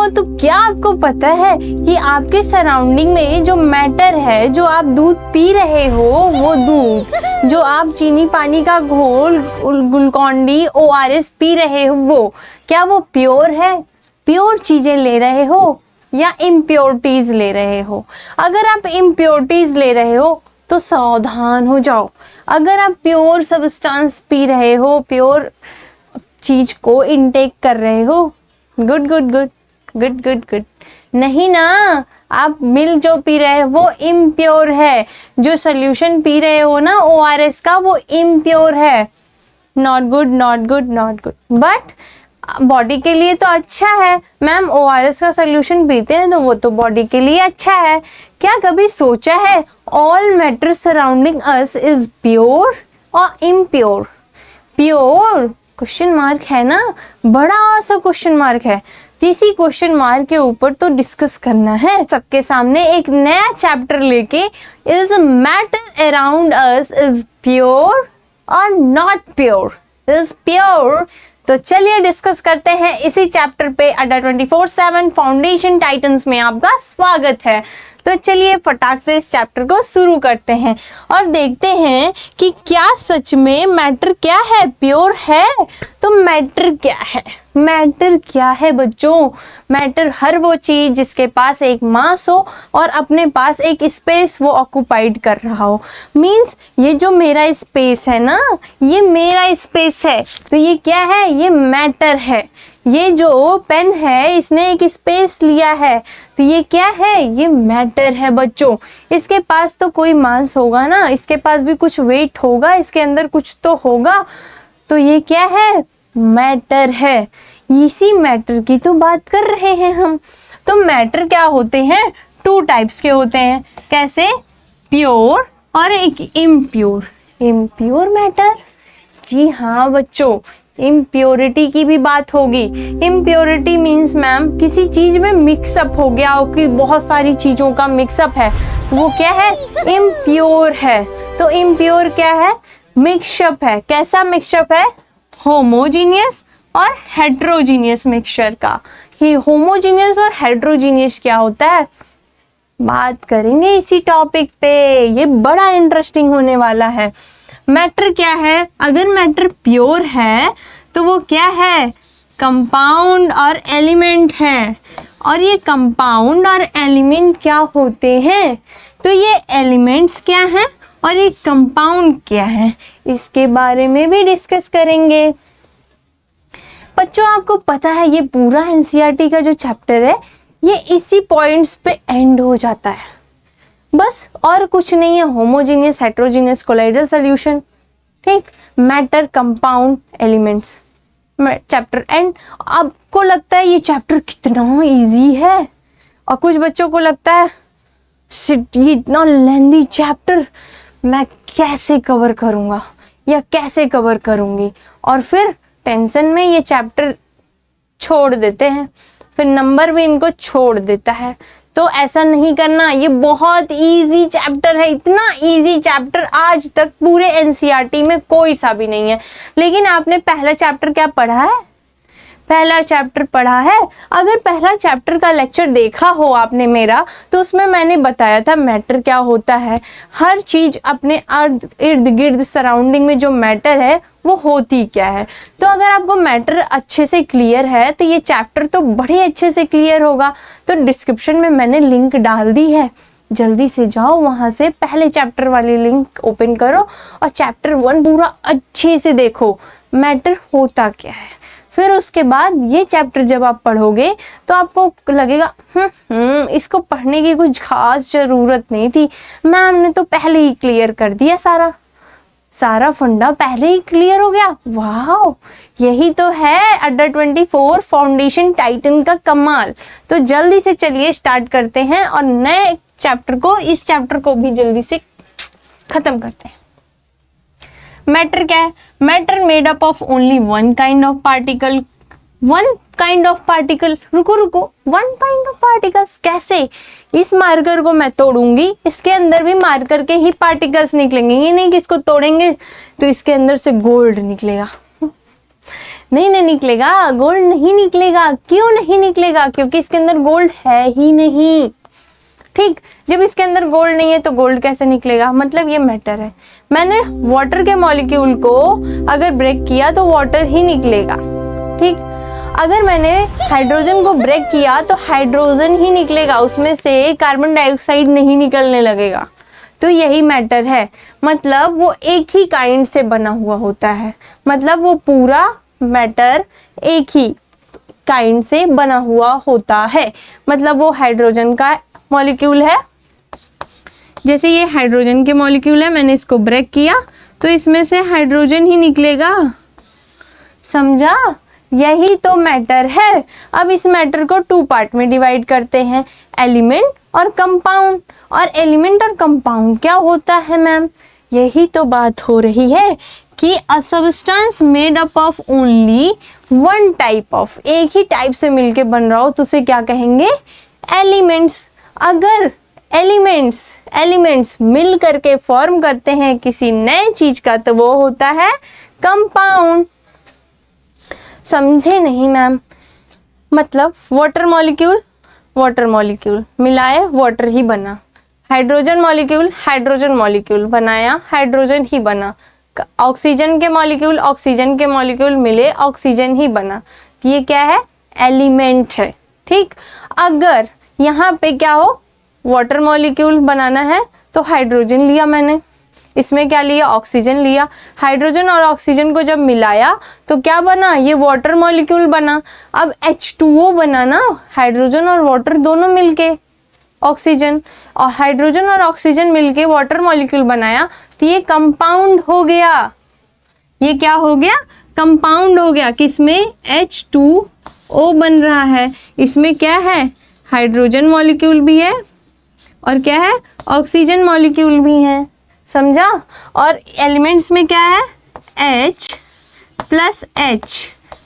तो क्या आपको पता है कि आपके सराउंडिंग में जो मैटर है, जो आप दूध पी रहे हो, वो दूध, जो आप चीनी पानी का घोल, ग्लूकॉन-डी, ORS पी रहे हो, वो क्या वो प्योर है? प्योर चीजें ले रहे हो या इम्प्योरिटीज ले रहे हो? अगर आप इम्प्योरिटीज ले रहे हो तो सावधान हो जाओ। अगर आप प्योर सब्सटेंस पी रहे हो, प्योर चीज को इनटेक कर रहे हो, good good good good good good. नहीं ना, आप मिल्क जो पी रहे हो वो इम्प्योर है। जो सोल्यूशन पी रहे हो ना ORS का, वो इम्प्योर है। Not good not good not good. But body के लिए तो अच्छा है। मैम ORS का सोल्यूशन पीते हैं तो वो तो बॉडी के लिए अच्छा है। क्या कभी सोचा है all matter surrounding us is pure और इम्प्योर? प्योर क्वेश्चन मार्क है ना, बड़ा सा क्वेश्चन मार्क है। तो इसी क्वेश्चन मार्क के ऊपर तो डिस्कस करना है सबके सामने एक नया चैप्टर लेके। Is matter around us is pure और नॉट प्योर? Is pure. तो चलिए डिस्कस करते हैं इसी चैप्टर पे। अड्डा 24/7 फाउंडेशन टाइटन्स में आपका स्वागत है। तो चलिए फटाक से इस चैप्टर को शुरू करते हैं और देखते हैं कि क्या सच में मैटर क्या है, प्योर है? तो मैटर क्या है? मैटर क्या है बच्चों? मैटर हर वो चीज जिसके पास एक मास हो और अपने पास एक स्पेस वो ऑक्युपाइड कर रहा हो। मीन्स ये जो मेरा स्पेस है ना, ये मेरा स्पेस है, तो ये क्या है? ये मैटर है। ये जो पेन है इसने एक स्पेस लिया है, तो ये क्या है? ये मैटर है बच्चों। इसके पास तो कोई मास होगा ना, इसके पास भी कुछ वेट होगा, इसके अंदर कुछ तो होगा, तो ये क्या है? मैटर है। इसी मैटर की तो बात कर रहे हैं हम। तो मैटर क्या होते हैं? 2 टाइप्स के होते हैं। कैसे? प्योर और एक इम्प्योर। इम्प्योर मैटर, जी हाँ बच्चों, इम्प्योरिटी की भी बात होगी। इम्प्योरिटी मीन्स मैम किसी चीज में मिक्सअप हो गया हो, कि बहुत सारी चीजों का मिक्सअप है, तो वो क्या है? इम्प्योर है। तो इम्प्योर क्या है? मिक्सअप है। कैसा मिक्सअप है? होमोजीनियस और हेट्रोजीनियस मिक्सचर का। ही होमोजीनियस और हेट्रोजीनियस क्या होता है, बात करेंगे इसी टॉपिक पे। ये बड़ा इंटरेस्टिंग होने वाला है। मैटर क्या है? अगर मैटर प्योर है तो वो क्या है? कंपाउंड और एलिमेंट है। और ये कंपाउंड और एलिमेंट क्या होते हैं? तो ये एलिमेंट्स क्या हैं और ये कंपाउंड क्या है, इसके बारे में भी डिस्कस करेंगे। बच्चों आपको पता है ये पूरा NCERT का जो चैप्टर है ये इसी पॉइंट्स पे एंड हो जाता है, बस और कुछ नहीं है। होमोजीनियस, हेट्रोजीनियस, कोलाइडल सॉल्यूशन, ठीक, matter, compound, elements, chapter and. आपको लगता है ये चैप्टर कितना इजी है, और कुछ बच्चों को लगता है ये इतना लेंथी चैप्टर मैं कैसे कवर करूँगा या कैसे कवर करूँगी, और फिर टेंशन में ये चैप्टर छोड़ देते हैं, फिर नंबर भी इनको छोड़ देता है। तो ऐसा नहीं करना, ये बहुत इजी चैप्टर है। इतना इजी चैप्टर आज तक पूरे NCERT में कोई सा भी नहीं है। लेकिन आपने पहला चैप्टर क्या पढ़ा है? पहला चैप्टर पढ़ा है? अगर पहला चैप्टर का लेक्चर देखा हो आपने मेरा, तो उसमें मैंने बताया था मैटर क्या होता है। हर चीज अपने इर्द गिर्द सराउंडिंग में जो मैटर है वो होती क्या है। तो अगर आपको मैटर अच्छे से क्लियर है तो ये चैप्टर तो बड़े अच्छे से क्लियर होगा। तो डिस्क्रिप्शन में मैंने लिंक डाल दी है, जल्दी से जाओ वहाँ से पहले चैप्टर वाली लिंक ओपन करो और चैप्टर 1 पूरा अच्छे से देखो मैटर होता क्या है। फिर उसके बाद ये चैप्टर जब आप पढ़ोगे तो आपको लगेगा इसको पढ़ने की कुछ खास ज़रूरत नहीं थी, मैम ने तो पहले ही क्लियर कर दिया, सारा फंडा पहले ही क्लियर हो गया। वाह, यही तो है अड्डा 24 फाउंडेशन टाइटन का कमाल। तो जल्दी से चलिए स्टार्ट करते हैं और नए चैप्टर को, इस चैप्टर को भी जल्दी से खत्म करते हैं। मैटर क्या है? Matter made up of only one kind of particle. One kind of particle, रुको, वन काइंड ऑफ पार्टिकल्स कैसे? इस मार्कर को मैं तोड़ूंगी, इसके अंदर भी मार्कर के ही पार्टिकल्स निकलेंगे। ये नहीं कि इसको तोड़ेंगे तो इसके अंदर से गोल्ड निकलेगा। नहीं नहीं निकलेगा, गोल्ड नहीं निकलेगा। क्यों नहीं निकलेगा? क्योंकि इसके अंदर गोल्ड है ही नहीं। ठीक, जब इसके अंदर गोल्ड नहीं है तो गोल्ड कैसे निकलेगा? मतलब ये मैटर है। मैंने वाटर के मॉलिक्यूल को अगर ब्रेक किया तो वाटर ही निकलेगा। ठीक, अगर मैंने हाइड्रोजन को ब्रेक किया तो हाइड्रोजन ही निकलेगा, उसमें से कार्बन डाइऑक्साइड नहीं निकलने लगेगा। तो यही मैटर है, मतलब वो एक ही काइंड से बना हुआ होता है, मतलब वो पूरा मैटर एक ही काइंड से बना हुआ होता है। मतलब वो हाइड्रोजन का मॉलिक्यूल है, जैसे ये हाइड्रोजन के मॉलिक्यूल है, मैंने इसको ब्रेक किया तो इसमें से हाइड्रोजन ही निकलेगा। समझा? यही तो मैटर है। अब इस मैटर को 2 पार्ट में डिवाइड करते हैं, एलिमेंट और कंपाउंड। और एलिमेंट और कंपाउंड क्या होता है मैम? यही तो बात हो रही है कि a substance made up of only one type of, एक ही टाइप से मिलके बन रहा हो तो उसे क्या कहेंगे? एलिमेंट्स। अगर एलिमेंट्स मिल करके फॉर्म करते हैं किसी नए चीज का तो वो होता है कंपाउंड। समझे नहीं मैम? मतलब वाटर मॉलिक्यूल मिलाए वाटर ही बना, हाइड्रोजन मॉलिक्यूल बनाया हाइड्रोजन ही बना, ऑक्सीजन के मॉलिक्यूल मिले ऑक्सीजन ही बना। ये क्या है? एलिमेंट है। ठीक, अगर यहाँ पे क्या हो, वाटर मॉलिक्यूल बनाना है तो हाइड्रोजन लिया मैंने, इसमें क्या लिया? ऑक्सीजन लिया। हाइड्रोजन और ऑक्सीजन को जब मिलाया तो क्या बना? ये वाटर मॉलिक्यूल बना। अब H2O बना ना, हाइड्रोजन और वाटर दोनों मिलके ऑक्सीजन, और हाइड्रोजन और ऑक्सीजन मिलके वाटर मॉलिक्यूल बनाया तो ये कंपाउंड हो गया। ये क्या हो गया? कंपाउंड हो गया। किसमें? H2O बन रहा है। इसमें क्या है? हाइड्रोजन मॉलिक्यूल भी है और क्या है? ऑक्सीजन मॉलिक्यूल भी है। समझा? और एलिमेंट्स में क्या है? H plus H,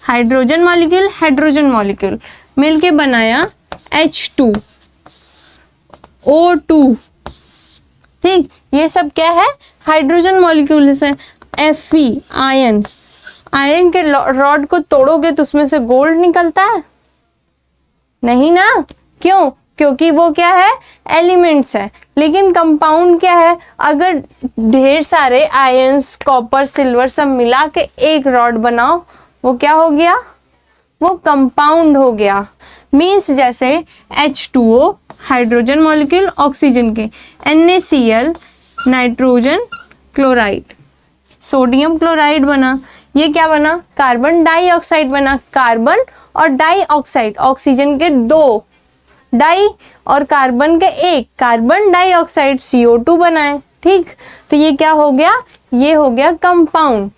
hydrogen molecule मिलके बनाया H2O2। ठीक, ये सब क्या है? हाइड्रोजन मॉलिक्यूल है। Fe, आयरन के रॉड को तोड़ोगे तो उसमें से गोल्ड निकलता है? नहीं ना। क्यों? क्योंकि वो क्या है? एलिमेंट्स है। लेकिन कंपाउंड क्या है? अगर ढेर सारे आयंस, कॉपर, सिल्वर सब मिला के एक रॉड बनाओ, वो क्या हो गया? वो कंपाउंड हो गया। मीन्स जैसे H2O हाइड्रोजन मॉलिक्यूल ऑक्सीजन के, NaCl nitrogen chloride, sodium chloride बना। ये क्या बना? कार्बन डाइऑक्साइड बना। कार्बन और डाइऑक्साइड, ऑक्सीजन के 2 डाई और कार्बन के 1, कार्बन डाइऑक्साइड CO2 बनाए। ठीक, तो ये क्या हो गया? ये हो गया कंपाउंड।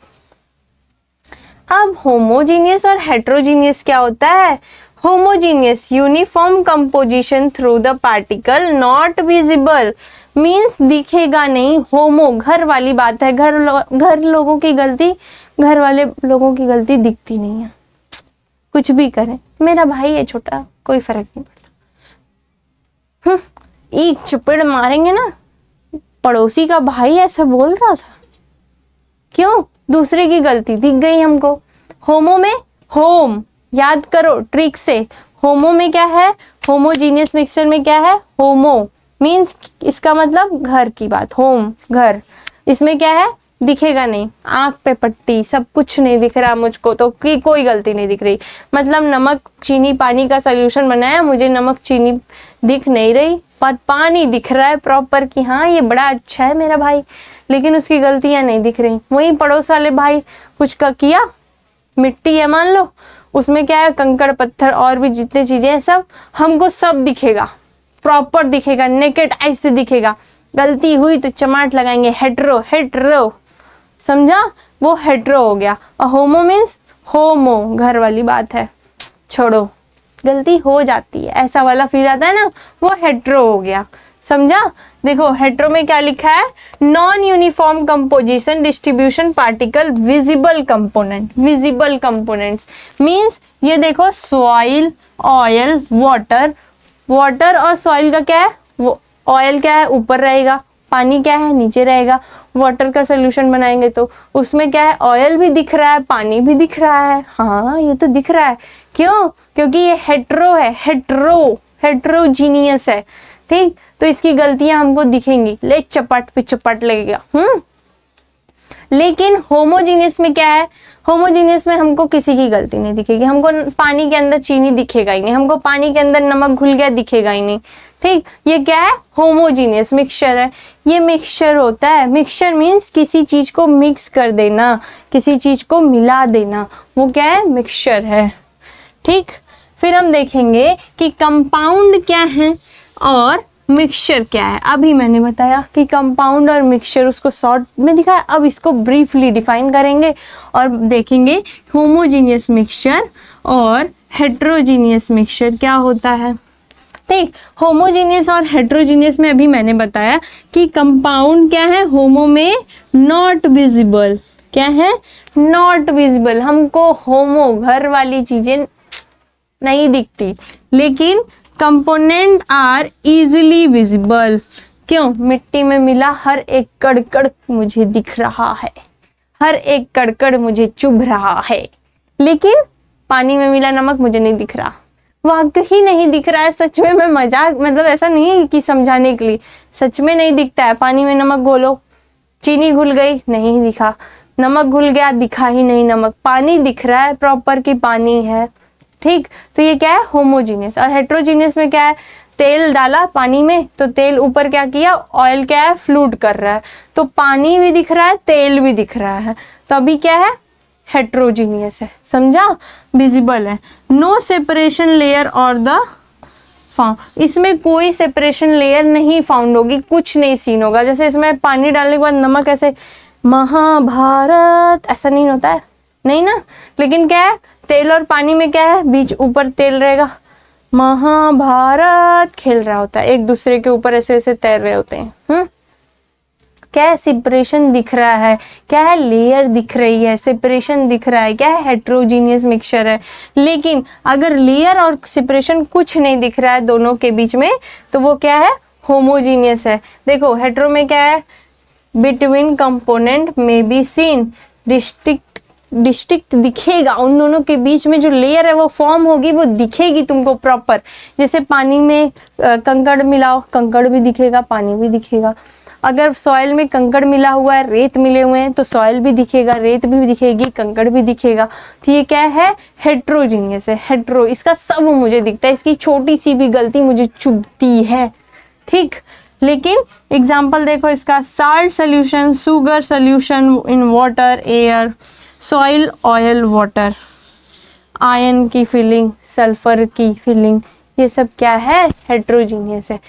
अब होमोजीनियस और हेट्रोजीनियस क्या होता है? Homogeneous, uniform composition through the particle not visible, means दिखेगा नहीं। होमो, घर वाली बात है। घर वाले लोगों की गलती दिखती नहीं है, कुछ भी करें। मेरा भाई है छोटा, कोई फर्क नहीं पड़ता। एक चपेड़ मारेंगे ना, पड़ोसी का भाई ऐसा बोल रहा था, क्यों? दूसरे की गलती दिख गई हमको। होमो में होम, याद करो ट्रिक से। होमो में क्या है? होमोजीनियस मिक्सचर में क्या है? होमो मीन्स इसका मतलब घर की बात, होम घर। इसमें क्या है? दिखेगा नहीं, आंख पे पट्टी, सब कुछ नहीं दिख रहा मुझको, तो कोई गलती नहीं दिख रही। मतलब नमक चीनी पानी का सॉल्यूशन बनाया, मुझे नमक चीनी दिख नहीं रही, पर पानी दिख रहा है प्रॉपर कि हाँ ये बड़ा अच्छा है मेरा भाई, लेकिन उसकी गलतियां नहीं दिख रही। वहीं पड़ोस वाले भाई कुछ का किया, मिट्टी है मान लो, उसमें क्या है? कंकड़ पत्थर और भी जितने चीजें हैं सब, हमको सब दिखेगा, प्रॉपर दिखेगा, नेकेड आई से दिखेगा। गलती हुई तो चमाट लगाएंगे, हेट्रो, समझा? वो हेट्रो हो गया। और होमो मीन्स होमो, घर वाली बात है, छोड़ो, गलती हो जाती है, ऐसा वाला फील आता है ना, वो हेट्रो हो गया। समझा? देखो हेट्रो में क्या लिखा है? Non uniform composition distribution particle visible components means ये देखो सॉइल, ऑयल, वाटर और सॉइल का क्या है? वो ऑयल क्या है? ऊपर रहेगा, पानी क्या है, नीचे रहेगा। वाटर का सोल्यूशन बनाएंगे तो उसमें क्या है, ऑयल भी दिख रहा है, पानी भी दिख रहा है। हाँ ये तो दिख रहा है, क्यों? क्योंकि ये हेट्रो है, हेट्रोजीनियस है, ठीक। तो इसकी गलतियां हमको दिखेंगी, ले चपट पे चपट लगेगा। लेकिन होमोजीनियस में क्या है, होमोजीनियस में हमको किसी की गलती नहीं दिखेगी। हमको पानी के अंदर चीनी दिखेगा ही नहीं, हमको पानी के अंदर नमक घुल गया दिखेगा ही नहीं, ठीक। ये क्या है, होमोजीनियस मिक्सचर है। ये मिक्सचर होता है, मिक्सचर मीन्स किसी चीज को मिक्स कर देना, किसी चीज को मिला देना, वो क्या है, मिक्सचर है, ठीक। फिर हम देखेंगे कि कंपाउंड क्या है और मिक्सचर क्या है। अभी मैंने बताया कि कंपाउंड और मिक्सचर, उसको शॉर्ट में दिखाया, अब इसको ब्रीफली डिफाइन करेंगे और देखेंगे होमोजीनियस मिक्सचर और हेट्रोजीनियस मिक्सचर क्या होता है, ठीक। होमोजीनियस और हेट्रोजीनियस में अभी मैंने बताया कि कंपाउंड क्या है, होमो में नॉट विजिबल, क्या है, नॉट विजिबल। हमको होमो घर वाली चीजें नहीं दिखती, लेकिन कंपोनेंट आर इजिली विजिबल। क्यों? मिट्टी में मिला हर एक कड़कड़ मुझे दिख रहा है, हर एक कड़कड़ मुझे चुभ रहा है, लेकिन पानी में मिला नमक मुझे नहीं दिख रहा। वाकई नहीं दिख रहा है, सच में, मैं मजाक, मतलब ऐसा नहीं कि समझाने के लिए, सच में नहीं दिखता है। पानी में नमक घोलो, चीनी घुल गई, नहीं दिखा, नमक घुल गया, दिखा ही नहीं नमक, पानी दिख रहा है प्रॉपर कि पानी है, ठीक। तो ये क्या है, होमोजीनियस। और हेट्रोजीनियस में क्या है, तेल डाला पानी में तो तेल ऊपर क्या किया, ऑयल क्या है, फ्लूट कर रहा है, तो पानी भी दिख रहा है, तेल भी दिख रहा है, तो अभी क्या है, हेट्रोजीनियस है, समझा, विजिबल है। नो सेपरेशन लेयर और द फाउंड, इसमें कोई सेपरेशन लेयर नहीं फाउंड होगी, कुछ नहीं सीन होगा। जैसे इसमें पानी डालने के बाद नमक ऐसे महाभारत ऐसा नहीं होता है, नहीं ना, लेकिन क्या है, तेल और पानी में क्या है, बीच ऊपर तेल रहेगा, महाभारत खेल रहा होता है, एक दूसरे के ऊपर ऐसे ऐसे तैर रहे होते हैं। क्या है, सेपरेशन दिख रहा है, क्या है, लेयर दिख रही है, सेपरेशन दिख रहा है, क्या है, हेट्रोजीनियस मिक्सचर है। लेकिन अगर लेयर और सेपरेशन कुछ नहीं दिख रहा है दोनों के बीच में, तो वो क्या है, होमोजीनियस है। देखो हेट्रो में क्या है, बिटवीन कंपोनेंट में बी सीन, डिस्टिंक्ट दिखेगा, उन दोनों के बीच में जो लेयर है वो फॉर्म होगी, वो दिखेगी तुमको प्रॉपर। जैसे पानी में कंकड़ मिलाओ, कंकड़ भी दिखेगा, पानी भी दिखेगा। अगर सॉइल में कंकड़ मिला हुआ है, रेत मिले हुए हैं, तो सॉइल भी दिखेगा, रेत भी दिखेगी, कंकड़ भी दिखेगा। तो ये क्या है, हेट्रोजीनियस है। हेट्रो, इसका सब मुझे दिखता है, इसकी छोटी सी भी गलती मुझे चुभती है, ठीक। लेकिन एग्जाम्पल देखो इसका, salt solution, sugar solution in water, air, soil, oil, water, ion की फिलिंग, सल्फर की फिलिंग, ये सब क्या है, हेट्रोजीनियस है।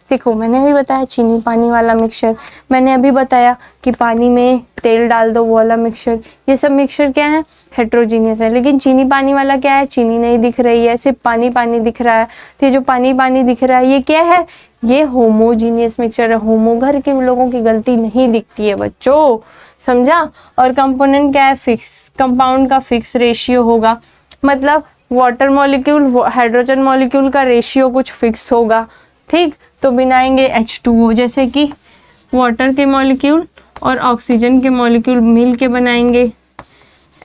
देखो मैंने अभी बताया चीनी पानी वाला मिक्सचर, मैंने अभी बताया कि पानी में तेल डाल दो वो वाला मिक्सचर, ये सब मिक्सचर क्या है, हेट्रोजीनियस है। लेकिन चीनी पानी वाला क्या है, चीनी नहीं दिख रही है, सिर्फ पानी पानी दिख रहा है। तो ये जो पानी पानी दिख रहा है ये क्या है, ये होमोजीनियस मिक्सचर है। होमो घर के लोगों की गलती नहीं दिखती है बच्चों, समझा। और कंपोनेंट क्या है, फिक्स, कंपाउंड का फिक्स रेशियो होगा, मतलब वाटर मॉलिक्यूल हाइड्रोजन मॉलिक्यूल का रेशियो कुछ फिक्स होगा, ठीक। तो बनाएंगे H2O, जैसे कि वाटर के मॉलिक्यूल और ऑक्सीजन के मॉलिक्यूल मिल के बनाएंगे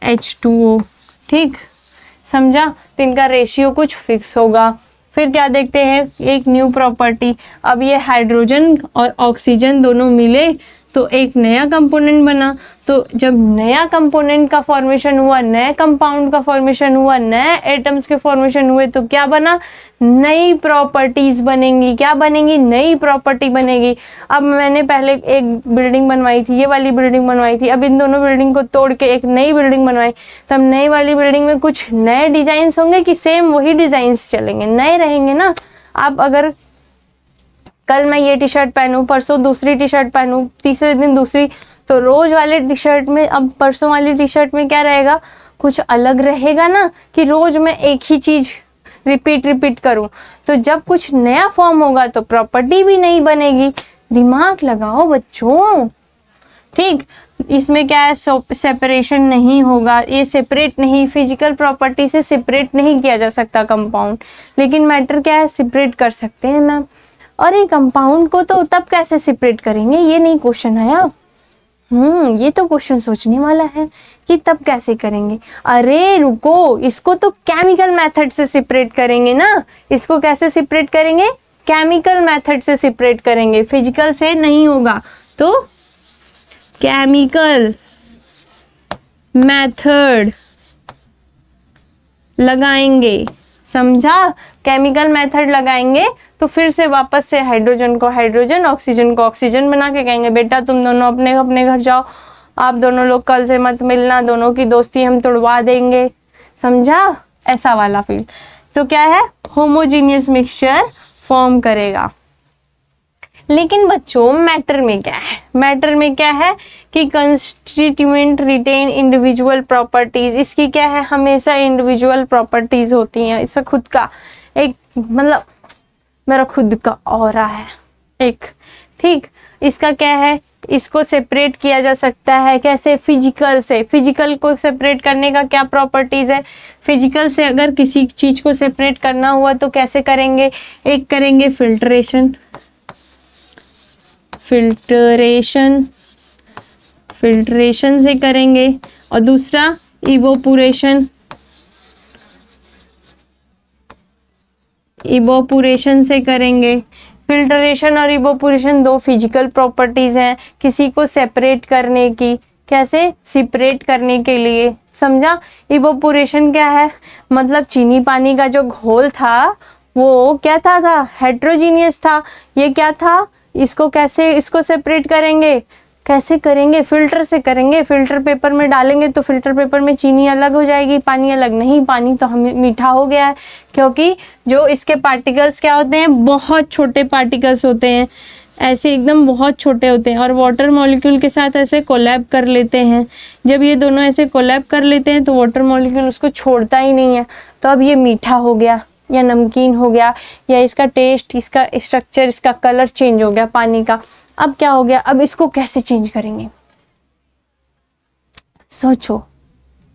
H2O, ठीक, समझा। तो इनका रेशियो कुछ फिक्स होगा। फिर क्या देखते हैं, एक न्यू प्रॉपर्टी, अब ये हाइड्रोजन और ऑक्सीजन दोनों मिले तो एक नया कंपोनेंट बना। तो जब नया कंपोनेंट का फॉर्मेशन हुआ, नए कंपाउंड का फॉर्मेशन हुआ, नए एटम्स के फॉर्मेशन हुए, तो क्या बना, नई प्रॉपर्टीज बनेंगी। क्या बनेंगी, नई प्रॉपर्टी बनेगी। अब मैंने पहले एक बिल्डिंग बनवाई थी, ये वाली बिल्डिंग बनवाई थी, अब इन दोनों बिल्डिंग को तोड़ के एक नई बिल्डिंग बनवाई, तो अब नई वाली बिल्डिंग में कुछ नए डिजाइन्स होंगे कि सेम वही डिजाइन्स चलेंगे, नए रहेंगे ना। अब अगर कल मैं ये टी शर्ट पहनूं, परसों दूसरी टी शर्ट पहनूं, तीसरे दिन दूसरी, तो रोज वाले टी शर्ट में अब परसों वाली टी शर्ट में क्या रहेगा, कुछ अलग रहेगा ना, कि रोज मैं एक ही चीज रिपीट करूं। तो जब कुछ नया फॉर्म होगा तो प्रॉपर्टी भी नहीं बनेगी। दिमाग लगाओ बच्चों, ठीक। इसमें क्या है, सेपरेशन नहीं होगा, ये सेपरेट नहीं, फिजिकल प्रॉपर्टी से सेपरेट नहीं किया जा सकता कंपाउंड। लेकिन मैटर क्या है, सेपरेट कर सकते हैं मैम। और ये कंपाउंड को तो तब कैसे सेपरेट करेंगे, ये नहीं क्वेश्चन आया। ये तो क्वेश्चन सोचने वाला है कि तब कैसे करेंगे। अरे रुको, इसको तो केमिकल मेथड से सेपरेट करेंगे ना। इसको कैसे सेपरेट करेंगे, केमिकल मेथड से सेपरेट करेंगे, फिजिकल से नहीं होगा। तो केमिकल मेथड लगाएंगे, समझा। केमिकल मेथड लगाएंगे तो फिर से वापस से हाइड्रोजन को हाइड्रोजन, ऑक्सीजन को ऑक्सीजन बना के कहेंगे बेटा तुम दोनों अपने अपने घर जाओ, आप दोनों लोग कल से मत मिलना, दोनों की दोस्ती हम तोड़वा देंगे, समझा, ऐसा वाला फील। तो क्या है, होमोजीनियस मिक्सचर फॉर्म करेगा। लेकिन बच्चों मैटर में क्या है, मैटर में क्या है कि कंस्टिट्यूएंट रिटेन इंडिविजुअल प्रॉपर्टीज। इसकी क्या है, हमेशा इंडिविजुअल प्रॉपर्टीज होती हैं। इसका खुद का एक मतलब मेरा खुद का ऑरा है एक, ठीक। इसका क्या है, इसको सेपरेट किया जा सकता है कैसे, फिजिकल से। फिजिकल को सेपरेट करने का क्या प्रॉपर्टीज है, फिजिकल से अगर किसी चीज को सेपरेट करना हुआ तो कैसे करेंगे, एक करेंगे फिल्ट्रेशन, फिल्ट्रेशन से करेंगे, और दूसरा इवोपुरेशन से करेंगे। फिल्ट्रेशन और इवोपुरेशन दो फिजिकल प्रॉपर्टीज हैं किसी को सेपरेट करने की, कैसे, सेपरेट करने के लिए, समझा। इवोपुरेशन क्या है, मतलब चीनी पानी का जो घोल था वो क्या था हेट्रोजीनियस था। ये क्या था, इसको कैसे, इसको सेपरेट करेंगे, कैसे करेंगे, फिल्टर से करेंगे। फिल्टर पेपर में डालेंगे तो फिल्टर पेपर में चीनी अलग हो जाएगी, पानी अलग नहीं, पानी तो हम मीठा हो गया है, क्योंकि जो इसके पार्टिकल्स क्या होते हैं, बहुत छोटे पार्टिकल्स होते हैं, ऐसे एकदम बहुत छोटे होते हैं, और वाटर मॉलिक्यूल के साथ ऐसे कोलैब कर लेते हैं। जब ये दोनों ऐसे कोलैब कर लेते हैं तो वाटर मॉलिक्यूल उसको छोड़ता ही नहीं है, तो अब ये मीठा हो गया या नमकीन हो गया, या इसका टेस्ट, इसका स्ट्रक्चर, इसका कलर चेंज हो गया पानी का। अब क्या हो गया, अब इसको कैसे चेंज करेंगे, सोचो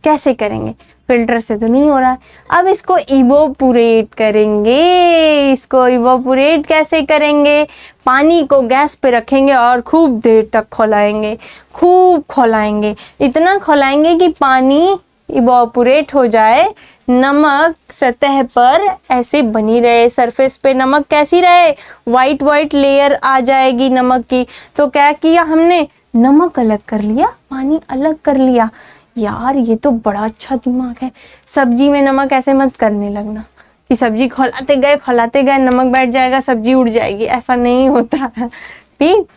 कैसे करेंगे, फिल्टर से तो नहीं हो रहा है। अब इसको इवोपुरेट करेंगे। इसको इवोपुरेट कैसे करेंगे, पानी को गैस पे रखेंगे और खूब देर तक खौलाएंगे, खूब खौलाएंगे, इतना खौलाएंगे कि पानी इवोपुरेट हो जाए, नमक सतह पर ऐसे बनी रहे, सरफेस पे नमक कैसी रहे, वाइट वाइट लेयर आ जाएगी नमक की। तो क्या किया हमने, नमक अलग कर लिया, पानी अलग कर लिया। यार ये तो बड़ा अच्छा दिमाग है। सब्जी में नमक ऐसे मत करने लगना कि सब्जी खौलाते गए नमक बैठ जाएगा, सब्जी उड़ जाएगी, ऐसा नहीं होता है, ठीक।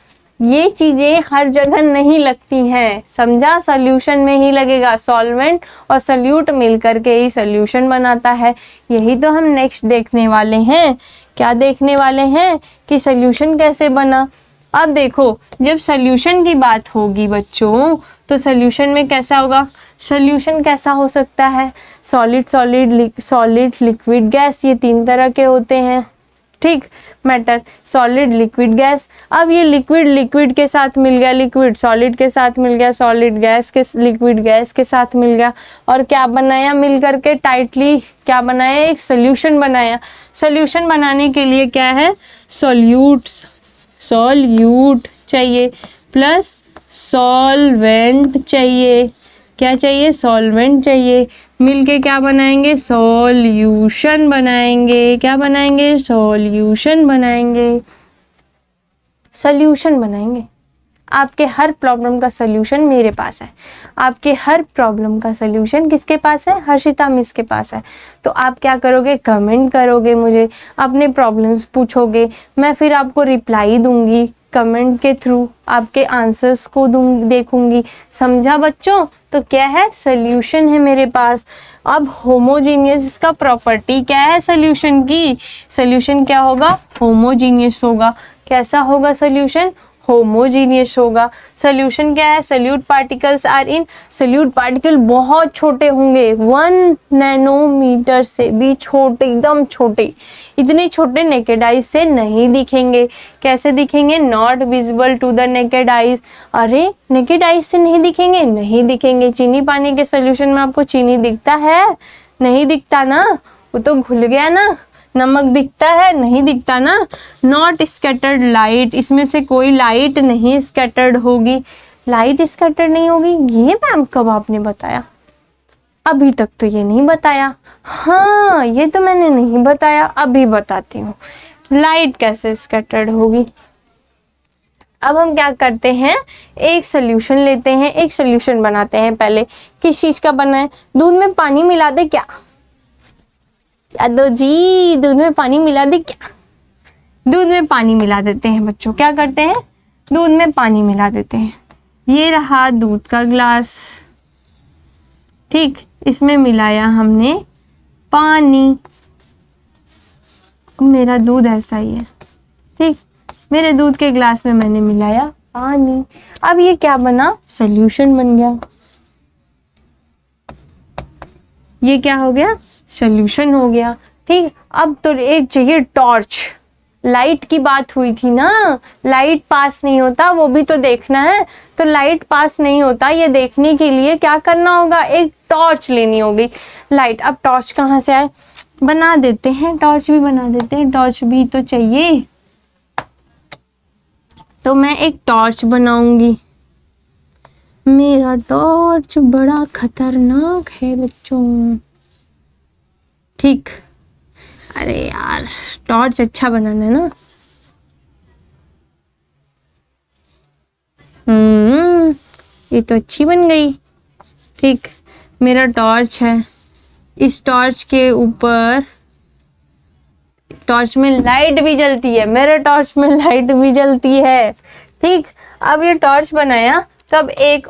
ये चीजें हर जगह नहीं लगती हैं, समझा, सॉल्यूशन में ही लगेगा। सॉल्वेंट और सल्यूट मिल करके ही सॉल्यूशन बनाता है। यही तो हम नेक्स्ट देखने वाले हैं। क्या देखने वाले हैं कि सॉल्यूशन कैसे बना। अब देखो, जब सॉल्यूशन की बात होगी बच्चों, तो सॉल्यूशन में कैसा होगा, सॉल्यूशन कैसा हो सकता है, सॉलिड लिक्विड गैस, ये तीन तरह के होते हैं, ठीक। Matter, solid, liquid, gas. अब ये लिक्विड के साथ मिल गया, लिक्विड सॉलिड के साथ मिल गया, सॉलिड गैस के, लिक्विड गैस के साथ मिल गया, और क्या बनाया, मिल करके टाइटली क्या बनाया, एक सॉल्यूशन बनाया। सॉल्यूशन बनाने के लिए क्या है, सॉल्यूट चाहिए प्लस सॉल्वेंट चाहिए। क्या चाहिए, सॉल्वेंट चाहिए। मिलके क्या बनाएंगे, सॉल्यूशन बनाएंगे। क्या बनाएंगे, सॉल्यूशन बनाएंगे, सॉल्यूशन बनाएंगे। आपके हर प्रॉब्लम का सॉल्यूशन मेरे पास है। आपके हर प्रॉब्लम का सॉल्यूशन किसके पास है, हर्षिता मिस के पास है। तो आप क्या करोगे, कमेंट करोगे, मुझे अपने प्रॉब्लम्स पूछोगे, मैं फिर आपको रिप्लाई दूंगी कमेंट के थ्रू, आपके आंसर्स को देखूंगी, समझा बच्चों। तो क्या है, सॉल्यूशन है मेरे पास। अब होमोजीनियस, इसका प्रॉपर्टी क्या है सॉल्यूशन की, सॉल्यूशन क्या होगा, होमोजीनियस होगा। कैसा होगा सॉल्यूशन, होमोजीनियस होगा। सॉल्यूशन क्या है, solute particles are in, solute particle बहुत छोटे होंगे, 1 नैनोमीटर से भी छोटे, एकदम छोटे। इतने छोटे नेकेड आइज से नहीं दिखेंगे। कैसे दिखेंगे, not visible to the naked eyes. अरे नेकेड आइज से नहीं दिखेंगे, नहीं दिखेंगे। चीनी पानी के सॉल्यूशन में आपको चीनी दिखता है, नहीं दिखता ना, वो तो घुल गया ना, नमक दिखता है? नहीं दिखता ना। नॉट स्कैटर्ड लाइट, इसमें से कोई लाइट नहीं स्कैटर्ड होगी। लाइट स्कैटर्ड नहीं होगी, ये मैम कब आपने बताया? अभी तक तो ये नहीं बताया। हाँ, ये तो मैंने नहीं बताया, अभी बताती हूँ लाइट कैसे स्कैटर्ड होगी। अब हम क्या करते हैं, एक सोल्यूशन लेते हैं, एक सोल्यूशन बनाते हैं। पहले किस चीज का बना है? दूध में पानी मिला दे क्या? यादव जी, दूध में पानी मिला दे क्या? दूध में पानी मिला देते हैं बच्चों। क्या करते हैं? दूध में पानी मिला देते हैं। ये रहा दूध का ग्लास, ठीक, इसमें मिलाया हमने पानी। मेरा दूध ऐसा ही है, ठीक, मेरे दूध के ग्लास में मैंने मिलाया पानी। अब ये क्या बना? सॉल्यूशन बन गया। ये क्या हो गया? सॉल्यूशन हो गया, ठीक। अब तो एक चाहिए टॉर्च। लाइट की बात हुई थी ना, लाइट पास नहीं होता, वो भी तो देखना है। तो लाइट पास नहीं होता, ये देखने के लिए क्या करना होगा? एक टॉर्च लेनी होगी। लाइट, अब टॉर्च कहाँ से आए? बना देते हैं, टॉर्च भी बना देते हैं, टॉर्च भी तो चाहिए। तो मैं एक टॉर्च बनाऊंगी। मेरा टॉर्च बड़ा खतरनाक है बच्चों, ठीक। अरे यार, टॉर्च अच्छा बनाना है ना। ये तो अच्छी बन गई, ठीक। मेरा टॉर्च है, इस टॉर्च के ऊपर, टॉर्च में लाइट भी जलती है, मेरे टॉर्च में लाइट भी जलती है, ठीक। अब ये टॉर्च बनाया, तब एक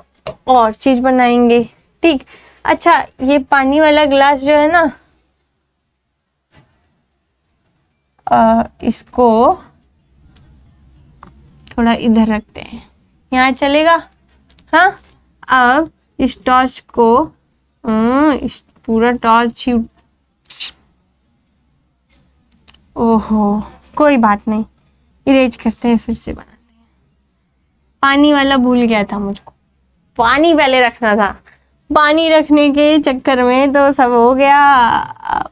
और चीज बनाएंगे, ठीक। अच्छा, ये पानी वाला ग्लास जो है ना, इसको थोड़ा इधर रखते हैं, यहाँ चलेगा? हाँ। अब इस टॉर्च को, इस पूरा टॉर्च ही, ओहो, कोई बात नहीं, इरेज करते हैं, फिर से बनाते हैं। पानी वाला भूल गया था मुझको, पानी पहले रखना था। पानी रखने के चक्कर में तो सब हो गया।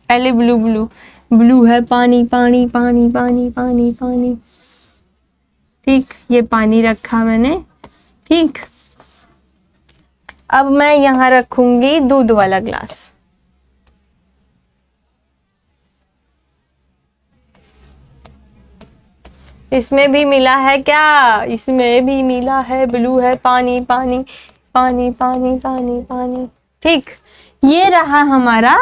पहले ब्लू ब्लू ब्लू है, पानी पानी पानी पानी पानी पानी, ठीक। ये पानी रखा मैंने, ठीक। अब मैं यहाँ रखूंगी दूध वाला ग्लास। इसमें भी मिला है क्या? इसमें भी मिला है, ब्लू है, पानी पानी पानी पानी पानी पानी, ठीक। ये रहा हमारा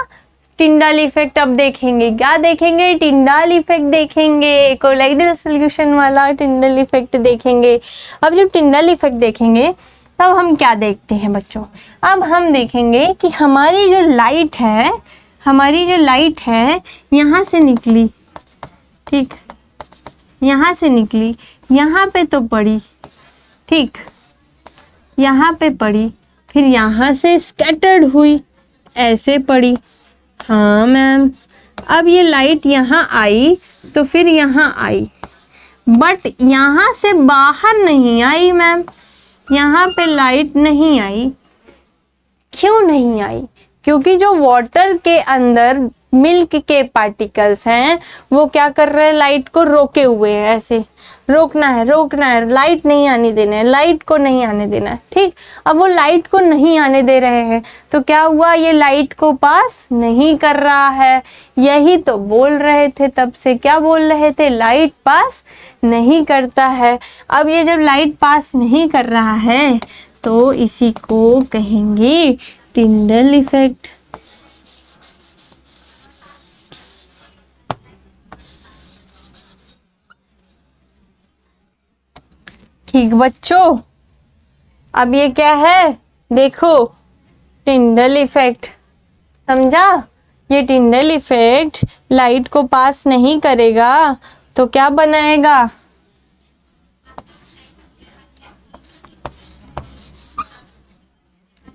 टिंडाल इफेक्ट। अब देखेंगे, क्या देखेंगे? टिंडाल इफेक्ट देखेंगे, कोलाइडल सॉल्यूशन वाला टिंडाल इफेक्ट देखेंगे। अब जब टिंडाल इफेक्ट देखेंगे तब हम क्या देखते हैं बच्चों? अब हम देखेंगे कि हमारी जो लाइट है यहाँ से निकली, ठीक, यहाँ से निकली, यहाँ पे तो पड़ी, ठीक, यहाँ पे पड़ी, फिर यहाँ से स्कैटर्ड हुई, ऐसे पड़ी। हाँ मैम। अब ये लाइट यहाँ आई तो फिर यहाँ आई, बट यहाँ से बाहर नहीं आई मैम, यहाँ पे लाइट नहीं आई। क्यों नहीं आई? क्योंकि जो वाटर के अंदर मिल्क के पार्टिकल्स हैं वो क्या कर रहे हैं? लाइट को रोके हुए हैं, ऐसे रोकना है, लाइट नहीं आने देना है, लाइट को नहीं आने देना है, ठीक। अब वो लाइट को नहीं आने दे रहे हैं तो क्या हुआ? ये लाइट को पास नहीं कर रहा है। यही तो बोल रहे थे तब से, क्या बोल रहे थे? लाइट पास नहीं करता है। अब ये जब लाइट पास नहीं कर रहा है तो इसी को कहेंगे टिंडल इफेक्ट। ठीक बच्चों, अब ये क्या है? देखो, टिंडल इफेक्ट, समझा? ये टिंडल इफेक्ट लाइट को पास नहीं करेगा तो क्या बनाएगा?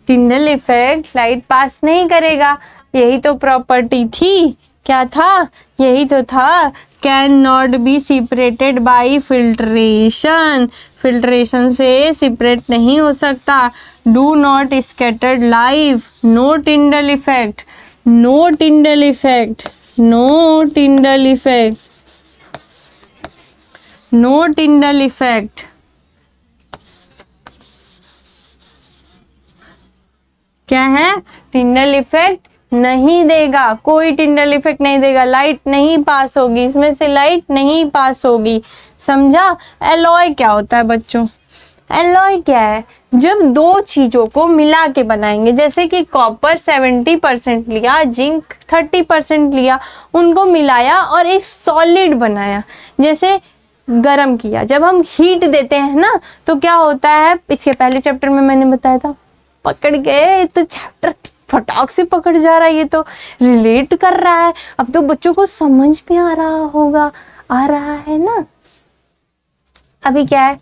टिंडल इफेक्ट लाइट पास नहीं करेगा, यही तो प्रॉपर्टी थी। क्या था? यही तो था, can not be separated by filtration, filtration से सेपरेट नहीं हो सकता। Do not scattered live, no Tyndall effect, no Tyndall effect, no Tyndall effect, no Tyndall effect. क्या है? टिंडल इफेक्ट नहीं देगा, कोई टिंडल इफेक्ट नहीं देगा, लाइट नहीं पास होगी, इसमें से लाइट नहीं पास होगी। समझा? एलॉय क्या होता है बच्चों? एलॉय क्या है? जब दो चीजों को मिला के बनाएंगे, जैसे कि कॉपर 70% लिया, जिंक 30% लिया, उनको मिलाया और एक सॉलिड बनाया। जैसे गरम किया, जब हम हीट देते हैं ना तो क्या होता है, इसके पहले चैप्टर में मैंने बताया था, पकड़ गए तो चैप्टर फटाक से पकड़ जा रहा है, ये तो रिलेट कर रहा है, अब तो बच्चों को समझ में आ रहा होगा, आ रहा है ना। अभी क्या है,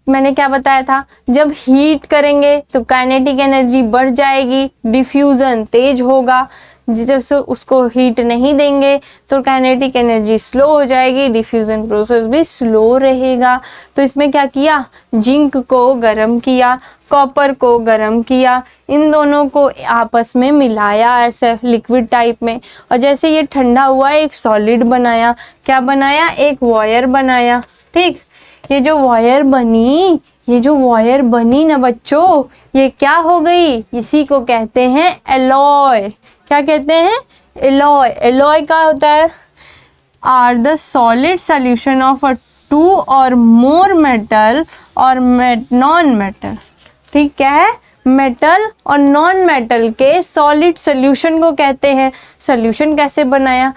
मैंने क्या बताया था, जब हीट करेंगे तो काइनेटिक एनर्जी बढ़ जाएगी, डिफ्यूजन तेज होगा, जब से उसको हीट नहीं देंगे तो काइनेटिक एनर्जी स्लो हो जाएगी, डिफ्यूजन प्रोसेस भी स्लो रहेगा। तो इसमें क्या किया, जिंक को गर्म किया, कॉपर को गर्म किया, इन दोनों को आपस में मिलाया ऐसे लिक्विड टाइप में, और जैसे ये ठंडा हुआ एक सॉलिड बनाया। क्या बनाया? एक वायर बनाया। ठीक, ये जो वायर बनी, ये जो वायर बनी ना बच्चों, ये क्या हो गई? इसी को कहते हैं एलॉय। क्या कहते हैं? एलॉय। एलॉय क्या होता है? Are the solid solution of a two और मोर मेटल और नॉन मेटल। ठीक, क्या है? मेटल और नॉन मेटल के सॉलिड सॉल्यूशन को कहते हैं। सॉल्यूशन कैसे बनाया?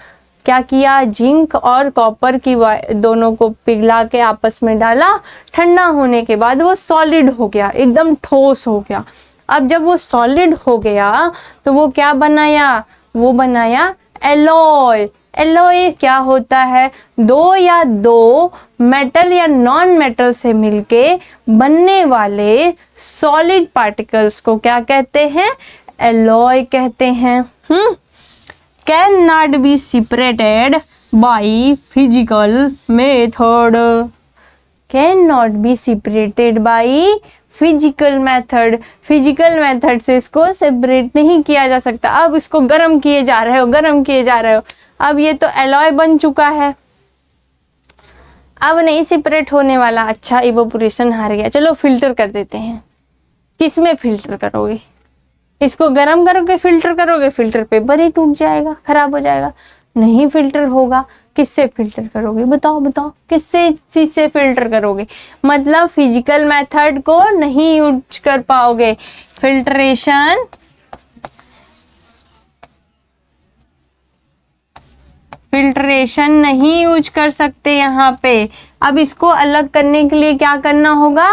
क्या किया? जिंक और कॉपर की दोनों को पिघला के आपस में डाला, ठंडा होने के बाद वो सॉलिड हो गया, एकदम ठोस हो गया। अब जब वो सॉलिड हो गया तो वो क्या बनाया? वो बनाया एलॉय। एलॉय क्या होता है? दो या दो मेटल या नॉन मेटल से मिलके बनने वाले सॉलिड पार्टिकल्स को क्या कहते हैं? एलॉय कहते हैं। Can not be separated by physical method. Can not be separated by physical method. Physical method से इसको सेपरेट नहीं किया जा सकता। अब इसको गर्म किए जा रहे हो, गर्म किए जा रहे हो, अब ये तो एलॉय बन चुका है, अब नहीं सेपरेट होने वाला। अच्छा, इवोपोरेशन हार गया, चलो फिल्टर कर देते हैं। किस में फिल्टर करोगे? इसको गर्म करोगे, फिल्टर करोगे, फिल्टर पेपर ही टूट जाएगा, खराब हो जाएगा, नहीं फिल्टर होगा। किससे फिल्टर करोगे? बताओ बताओ, किससे चीज से फिल्टर करोगे? मतलब फिजिकल मेथड को नहीं यूज कर पाओगे। फिल्ट्रेशन फिल्ट्रेशन नहीं यूज कर सकते यहाँ पे। अब इसको अलग करने के लिए क्या करना होगा?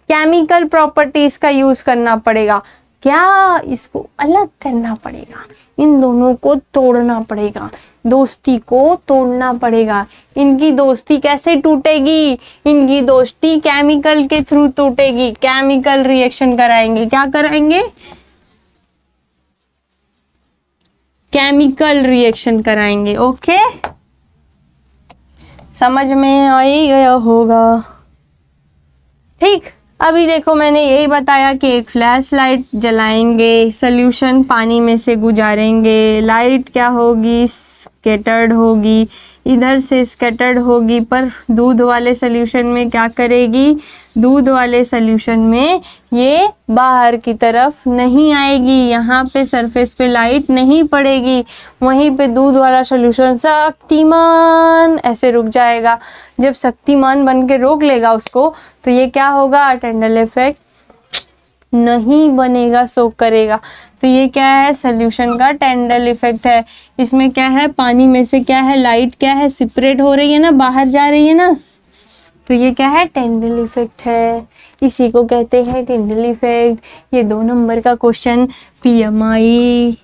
केमिकल प्रॉपर्टीज का यूज करना पड़ेगा। क्या? इसको अलग करना पड़ेगा, इन दोनों को तोड़ना पड़ेगा, दोस्ती को तोड़ना पड़ेगा। इनकी दोस्ती कैसे टूटेगी? इनकी दोस्ती केमिकल के थ्रू टूटेगी। केमिकल रिएक्शन कराएंगे। क्या कराएंगे? केमिकल रिएक्शन कराएंगे। ओके, समझ में आ ही गया होगा। ठीक, अभी देखो मैंने यही बताया कि एक फ्लैश लाइट जलाएंगे, सॉल्यूशन पानी में से गुजारेंगे, लाइट क्या होगी? स्कैटर्ड होगी, इधर से स्कैटर्ड होगी, पर दूध वाले सॉल्यूशन में क्या करेगी? दूध वाले सॉल्यूशन में ये बाहर की तरफ नहीं आएगी, यहाँ पे सरफेस पे लाइट नहीं पड़ेगी, वहीं पे दूध वाला सॉल्यूशन शक्तिमान ऐसे रुक जाएगा। जब शक्तिमान बन के रोक लेगा उसको, तो ये क्या होगा? टिंडल इफेक्ट नहीं बनेगा, सोक करेगा। तो ये क्या है? सॉल्यूशन का टिंडल इफेक्ट है। इसमें क्या है? पानी में से क्या है? लाइट क्या है? सेपरेट हो रही है ना, बाहर जा रही है ना, तो ये क्या है? टिंडल इफेक्ट है। इसी को कहते हैं टिंडल इफेक्ट। ये 2 नंबर का क्वेश्चन पीएमआई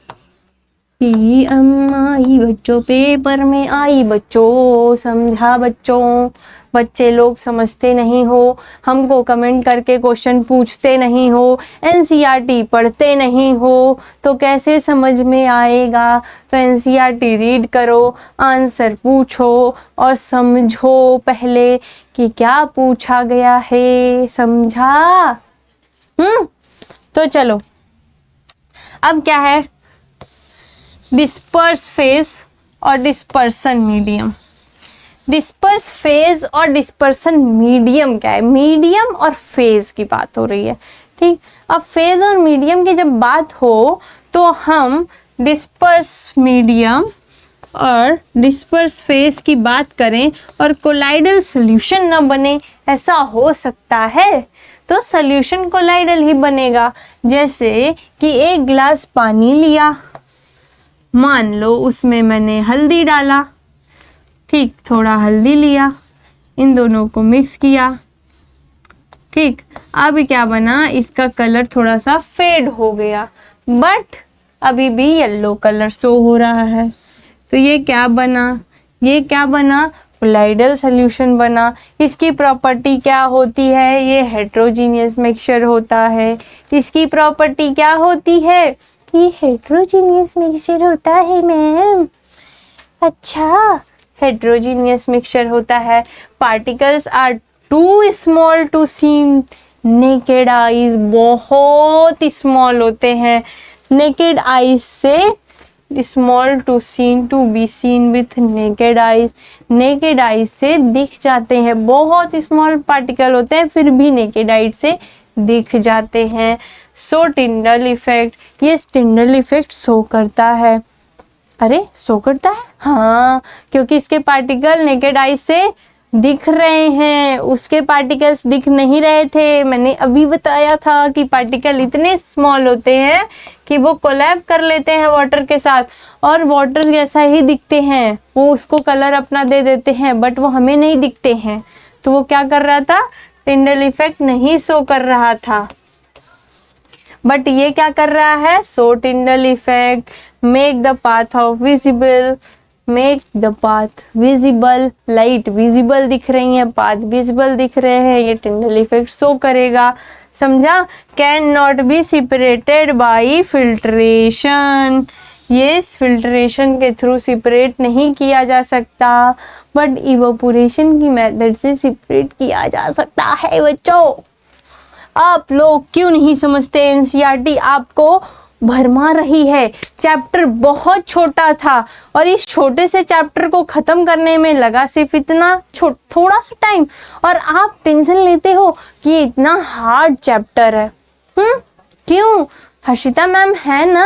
बच्चों पेपर में आई बच्चों, समझा बच्चों? बच्चे लोग समझते नहीं हो, हमको कमेंट करके क्वेश्चन पूछते नहीं हो, एनसीईआरटी पढ़ते नहीं हो, तो कैसे समझ में आएगा? तो एनसीईआरटी रीड करो, आंसर पूछो और समझो पहले कि क्या पूछा गया है। समझा? तो चलो, अब क्या है? डिस्पर्स फेज और डिस्पर्सन मीडियम। डिस्पर्स फेज और डिस्पर्सन मीडियम क्या है? मीडियम और फेज की बात हो रही है, ठीक। अब फेज और मीडियम की जब बात हो तो हम डिस्पर्स मीडियम और डिस्पर्स फेज की बात करें और कोलाइडल सॉल्यूशन न बने, ऐसा हो सकता है? तो सॉल्यूशन कोलाइडल ही बनेगा। जैसे कि एक गिलास पानी लिया, मान लो उसमें मैंने हल्दी डाला, ठीक, थोड़ा हल्दी लिया, इन दोनों को मिक्स किया, ठीक। अब क्या बना, इसका कलर थोड़ा सा फेड हो गया, बट अभी भी येलो कलर शो हो रहा है। तो ये क्या बना? ये क्या बना? कोलाइडल सॉल्यूशन बना। इसकी प्रॉपर्टी क्या होती है? ये हेट्रोजीनियस मिक्सचर होता है। इसकी प्रॉपर्टी क्या होती है? ये हेट्रोजीनियस मिक्सचर होता है मैम। अच्छा, हेट्रोजीनियस मिक्सचर होता है। Particles are too small to seen naked eyes, बहुत स्मॉल होते हैं नेकेड आईज से, small to seen to be seen with naked eyes, naked eyes से दिख जाते हैं। बहुत स्मॉल पार्टिकल होते हैं फिर भी नेकेड आईज से दिख जाते हैं। सो टिंडल इफेक्ट, ये टिंडल इफेक्ट शो करता है। अरे शो करता है? हाँ, क्योंकि इसके पार्टिकल नेकेड आईज से दिख रहे हैं, उसके पार्टिकल्स दिख नहीं रहे थे। मैंने अभी बताया था कि पार्टिकल इतने स्मॉल होते हैं कि वो कोलैब कर लेते हैं वाटर के साथ और वाटर जैसा ही दिखते हैं, वो उसको कलर अपना दे देते हैं, बट वो हमें नहीं दिखते हैं। तो वो क्या कर रहा था? टिंडल इफेक्ट नहीं शो कर रहा था, बट ये क्या कर रहा है? So Tyndall effect make the path of visible, make the path visible, light visible दिख रही है, पाथ विजिबल दिख रहे हैं, ये टिंडल इफेक्ट शो करेगा। समझा? Can not be separated by filtration, ये फिल्ट्रेशन के थ्रू सेपरेट नहीं किया जा सकता, बट इवोपोरेशन की मेथड से सेपरेट किया जा सकता है। बच्चों, आप लोग क्यों नहीं समझते? एनसीईआरटी आपको भरमा रही है। चैप्टर बहुत छोटा था और इस छोटे से चैप्टर को खत्म करने में लगा सिर्फ इतना थोड़ा सा टाइम, और आप टेंशन लेते हो कि ये इतना हार्ड चैप्टर है। क्यों? हर्षिता मैम है ना,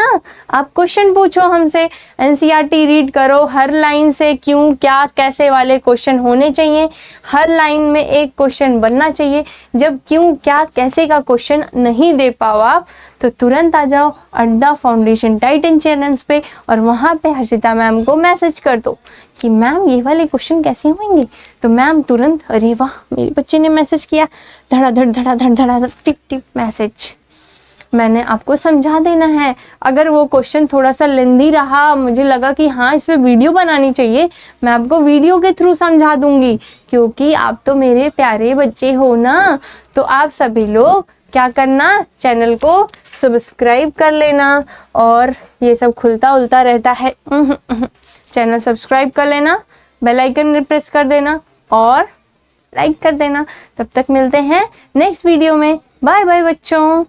आप क्वेश्चन पूछो हमसे, एनसीईआरटी रीड करो, हर लाइन से क्यों क्या कैसे वाले क्वेश्चन होने चाहिए, हर लाइन में एक क्वेश्चन बनना चाहिए। जब क्यों क्या कैसे का क्वेश्चन नहीं दे पाओ आप, तो तुरंत आ जाओ अड्डा फाउंडेशन टाइटन चैनल्स पे और वहाँ पे हर्षिता मैम को मैसेज कर दो कि मैम ये वाले क्वेश्चन कैसे होंगे। तो मैम तुरंत, अरे वाह मेरे बच्चे ने मैसेज किया, धड़ाधड़ धड़ाधड़ धड़ाधड़ टिप टिप मैसेज, मैंने आपको समझा देना है। अगर वो क्वेश्चन थोड़ा सा लेंदी रहा, मुझे लगा कि हाँ इस पे वीडियो बनानी चाहिए, मैं आपको वीडियो के थ्रू समझा दूंगी, क्योंकि आप तो मेरे प्यारे बच्चे हो ना। तो आप सभी लोग क्या करना, चैनल को सब्सक्राइब कर लेना, और ये सब खुलता उलता रहता है, चैनल सब्सक्राइब कर लेना, बेल आइकन प्रेस कर देना और लाइक कर देना। तब तक मिलते हैं नेक्स्ट वीडियो में। बाय बाय बच्चों।